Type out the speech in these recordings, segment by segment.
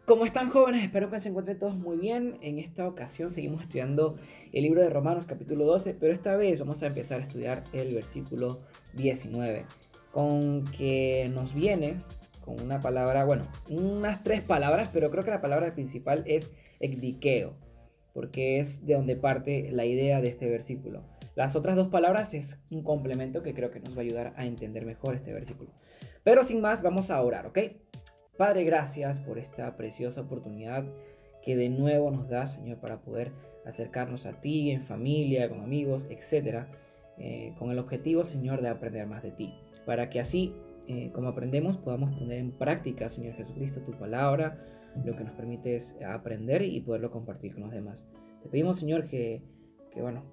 ¿Cómo están, jóvenes? Espero que se encuentren todos muy bien. En esta ocasión seguimos estudiando el libro de Romanos capítulo 12, pero esta vez vamos a empezar a estudiar el versículo 19, con que nos viene con una palabra, bueno, unas tres palabras, pero creo que la palabra principal es ekdikeo, porque es de donde parte la idea de este versículo. Las otras dos palabras es un complemento que creo que nos va a ayudar a entender mejor este versículo. Pero sin más, vamos a orar, ¿ok? Padre, gracias por esta preciosa oportunidad que de nuevo nos da, Señor, para poder acercarnos a ti en familia, con amigos, etcétera, con el objetivo, Señor, de aprender más de ti, para que así, como aprendemos, podamos poner en práctica, Señor Jesucristo, tu palabra, lo que nos permite es aprender y poderlo compartir con los demás. Te pedimos, Señor, que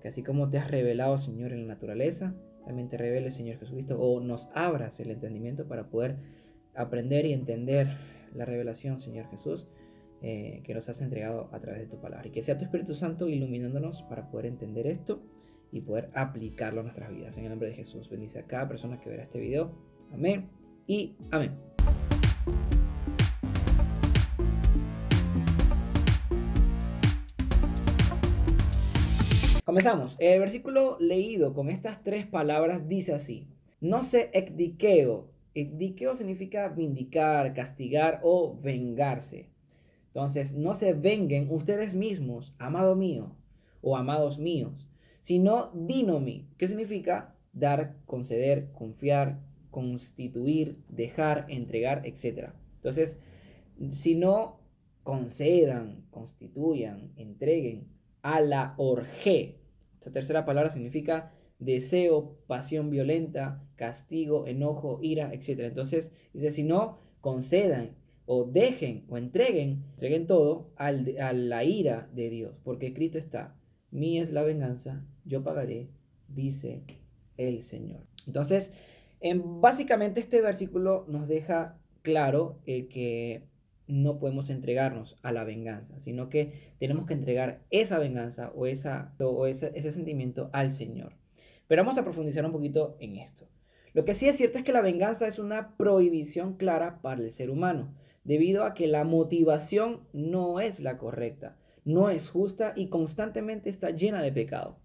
así como te has revelado, Señor, en la naturaleza, también te reveles, Señor Jesucristo, o nos abras el entendimiento para poder aprender y entender la revelación, Señor Jesús, que nos has entregado a través de tu palabra. Y que sea tu Espíritu Santo iluminándonos para poder entender esto y poder aplicarlo a nuestras vidas. En el nombre de Jesús, bendice a cada persona que verá este video. Amén y amén. Comenzamos. El versículo leído con estas tres palabras dice así: no se ekdikeo. Ekdikeo significa vindicar, castigar o vengarse. Entonces, no se venguen ustedes mismos, amado mío o amados míos, sino dinomi, que significa dar, conceder, confiar, constituir, dejar, entregar, etc. Entonces, si no concedan, constituyan, entreguen a la orge. Esta tercera palabra significa deseo, pasión violenta, castigo, enojo, ira, etc. Entonces, dice, si no concedan o dejen o entreguen todo a la ira de Dios, porque escrito está: mía es la venganza, yo pagaré, dice el Señor. Entonces, básicamente este versículo nos deja claro que no podemos entregarnos a la venganza, sino que tenemos que entregar esa venganza o ese sentimiento al Señor. Pero vamos a profundizar un poquito en esto. Lo que sí es cierto es que la venganza es una prohibición clara para el ser humano, debido a que la motivación no es la correcta, no es justa y constantemente está llena de pecado.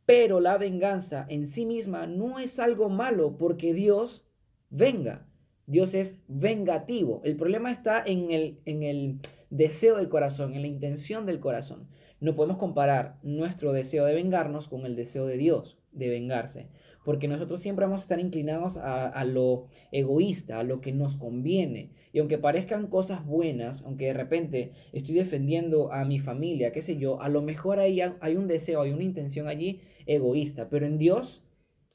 Pero la venganza en sí misma no es algo malo porque Dios venga. Dios es vengativo. El problema está en el deseo del corazón, en la intención del corazón. No podemos comparar nuestro deseo de vengarnos con el deseo de Dios de vengarse, porque nosotros siempre vamos a estar inclinados a lo egoísta, a lo que nos conviene. Y aunque parezcan cosas buenas, aunque de repente estoy defendiendo a mi familia, qué sé yo, a lo mejor hay un deseo, hay una intención allí egoísta, pero en Dios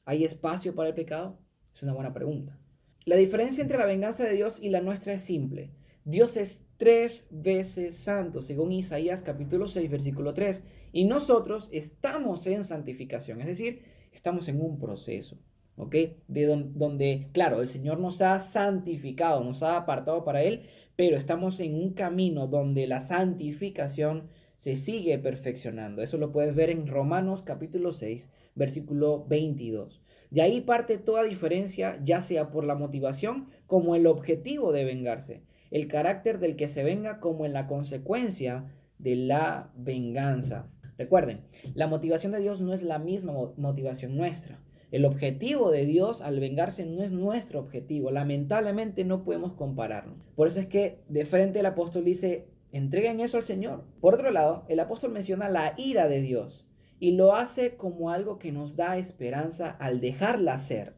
hay espacio para el pecado. Es una buena pregunta. La diferencia entre la venganza de Dios y la nuestra es simple. Dios es 3 veces santo, según Isaías capítulo 6, versículo 3, y nosotros estamos en santificación, es decir, estamos en un proceso, ¿ok? Donde, claro, el Señor nos ha santificado, nos ha apartado para Él, pero estamos en un camino donde la santificación se sigue perfeccionando. Eso lo puedes ver en Romanos capítulo 6, versículo 22. De ahí parte toda diferencia, ya sea por la motivación como el objetivo de vengarse, el carácter del que se venga como en la consecuencia de la venganza. Recuerden, la motivación de Dios no es la misma motivación nuestra. El objetivo de Dios al vengarse no es nuestro objetivo. Lamentablemente no podemos compararnos. Por eso es que de frente el apóstol dice: entreguen eso al Señor. Por otro lado, el apóstol menciona la ira de Dios y lo hace como algo que nos da esperanza al dejarla ser.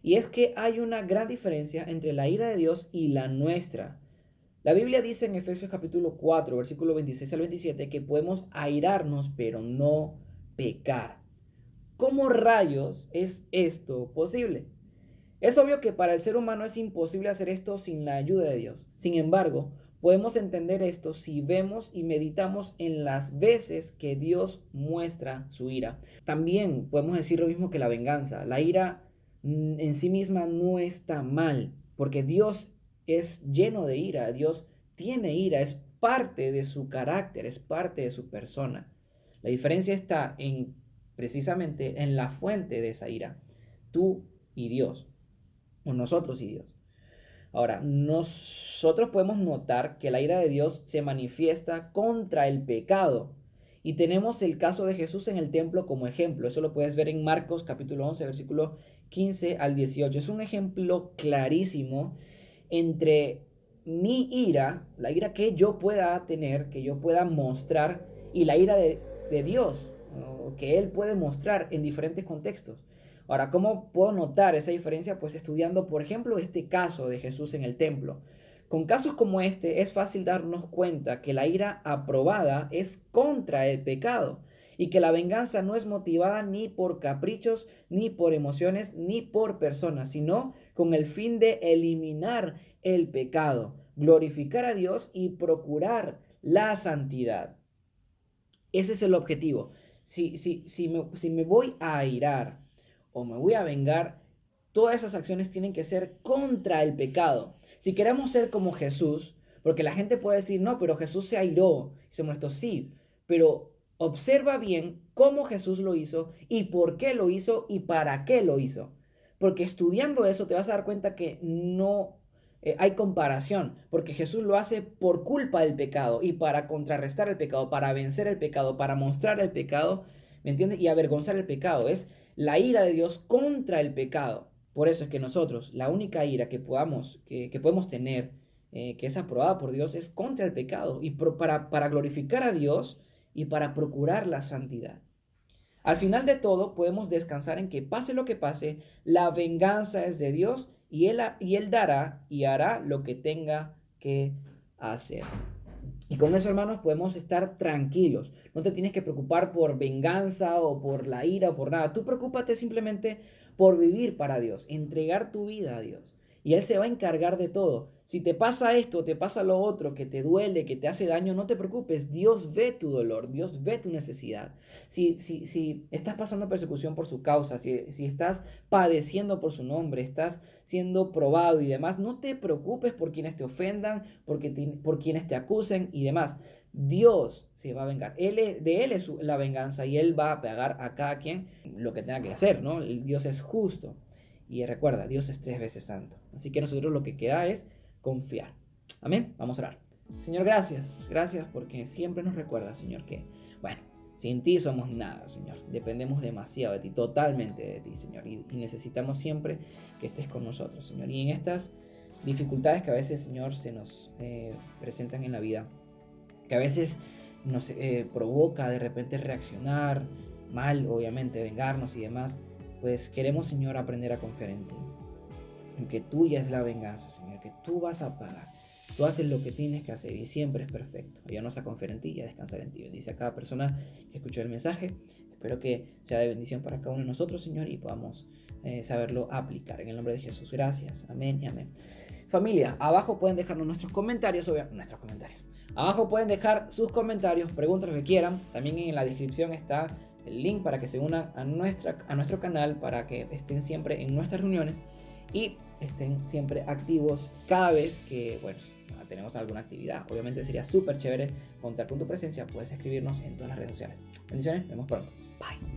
Y es que hay una gran diferencia entre la ira de Dios y la nuestra. La Biblia dice en Efesios capítulo 4, versículo 26 al 27, que podemos airarnos, pero no pecar. ¿Cómo rayos es esto posible? Es obvio que para el ser humano es imposible hacer esto sin la ayuda de Dios. Sin embargo, podemos entender esto si vemos y meditamos en las veces que Dios muestra su ira. También podemos decir lo mismo que la venganza. La ira en sí misma no está mal, porque Dios es lleno de ira. Dios tiene ira, es parte de su carácter, es parte de su persona. La diferencia está precisamente en la fuente de esa ira, tú y Dios, o nosotros y Dios. Ahora, nosotros podemos notar que la ira de Dios se manifiesta contra el pecado. Y tenemos el caso de Jesús en el templo como ejemplo. Eso lo puedes ver en Marcos capítulo 11, versículo 15 al 18. Es un ejemplo clarísimo entre mi ira, la ira que yo pueda tener, que yo pueda mostrar, y la ira de Dios, ¿no? Que Él puede mostrar en diferentes contextos. Ahora, ¿cómo puedo notar esa diferencia? Pues estudiando, por ejemplo, este caso de Jesús en el templo. Con casos como este es fácil darnos cuenta que la ira aprobada es contra el pecado y que la venganza no es motivada ni por caprichos, ni por emociones, ni por personas, sino con el fin de eliminar el pecado, glorificar a Dios y procurar la santidad. Ese es el objetivo. Si me voy a airar o me voy a vengar, todas esas acciones tienen que ser contra el pecado. Si queremos ser como Jesús, porque la gente puede decir, no, pero Jesús se airó, se molestó, sí, pero observa bien cómo Jesús lo hizo y por qué lo hizo y para qué lo hizo. Porque estudiando eso te vas a dar cuenta que no hay comparación, porque Jesús lo hace por culpa del pecado y para contrarrestar el pecado, para vencer el pecado, para mostrar el pecado, ¿me entiendes? Y avergonzar el pecado. Es la ira de Dios contra el pecado. Por eso es que nosotros, la única ira que podemos tener, que es aprobada por Dios, es contra el pecado y para glorificar a Dios y para procurar la santidad. Al final de todo, podemos descansar en que pase lo que pase, la venganza es de Dios y él dará y hará lo que tenga que hacer. Y con eso, hermanos, podemos estar tranquilos. No te tienes que preocupar por venganza o por la ira o por nada. Tú preocúpate simplemente por vivir para Dios, entregar tu vida a Dios. Y Él se va a encargar de todo. Si te pasa esto, te pasa lo otro, que te duele, que te hace daño, no te preocupes. Dios ve tu dolor, Dios ve tu necesidad. Si estás pasando persecución por su causa, si estás padeciendo por su nombre, estás siendo probado y demás, no te preocupes por quienes te ofendan, por quienes te acusen y demás. Dios se va a vengar. De Él es la venganza y Él va a pagar a cada quien lo que tenga que hacer, ¿no? Dios es justo. Y recuerda, Dios es 3 veces santo. Así que nosotros lo que queda es confiar. Amén. Vamos a orar. Señor, gracias. Gracias porque siempre nos recuerda, Señor, que, bueno, sin ti somos nada, Señor. Dependemos demasiado de ti, totalmente de ti, Señor. Y necesitamos siempre que estés con nosotros, Señor. Y en estas dificultades que a veces, Señor, se nos presentan en la vida, que a veces nos provoca de repente reaccionar mal, obviamente, vengarnos y demás, pues queremos, Señor, aprender a confiar en ti. En que tuya es la venganza, Señor, que tú vas a pagar. Tú haces lo que tienes que hacer y siempre es perfecto. Ayúdanos a confiar en ti y a descansar en ti. Bendice a cada persona que escuchó el mensaje. Espero que sea de bendición para cada uno de nosotros, Señor, y podamos saberlo aplicar. En el nombre de Jesús, gracias. Amén y amén. Familia, abajo pueden dejarnos nuestros comentarios. Abajo pueden dejar sus comentarios, preguntas, lo que quieran. También en la descripción está el link para que se unan a nuestro canal, para que estén siempre en nuestras reuniones y estén siempre activos cada vez que, bueno, tenemos alguna actividad. Obviamente sería súper chévere contar con tu presencia. Puedes escribirnos en todas las redes sociales. Bendiciones, nos vemos pronto. Bye.